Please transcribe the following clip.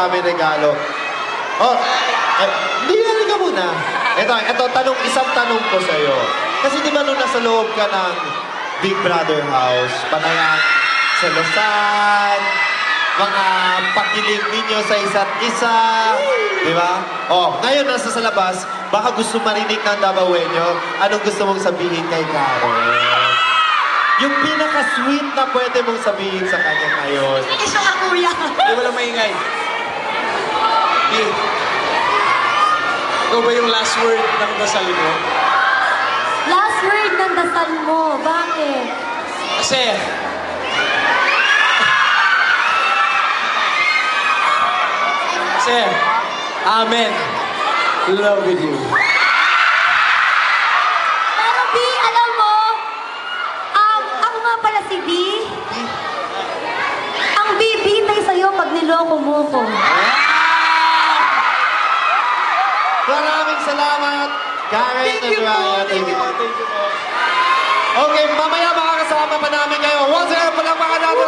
maraming regalo. Oh, hindi ka muna. Ito, isang tanong ko sa'yo. Kasi di ba nung nasa loob ka ng Big Brother House, panayang sa Lausanne, mga pakilig ninyo sa isa't isa, di ba? Oh, ngayon nasa sa labas, baka gusto marinig ng Dabawenyo, anong gusto mong sabihin kay Karen? Yung pinaka-sweet na pwede mong sabihin sa kanya ngayon. Isa ka, kuya. Hindi mo lang maingay. Ikaw ba yung last word ng dasal mo? Last word ng dasal mo. Bakit? Kasi... Amen. Love with you. Pero B, alam mo, ako nga pala si B. Ang bibitay sa'yo pag niloko mo ko. Maraming salamat, Karen and Ryan. Thank you po. Okay, mamaya makakasama pa namin kayo. Once again, palakpakan natin.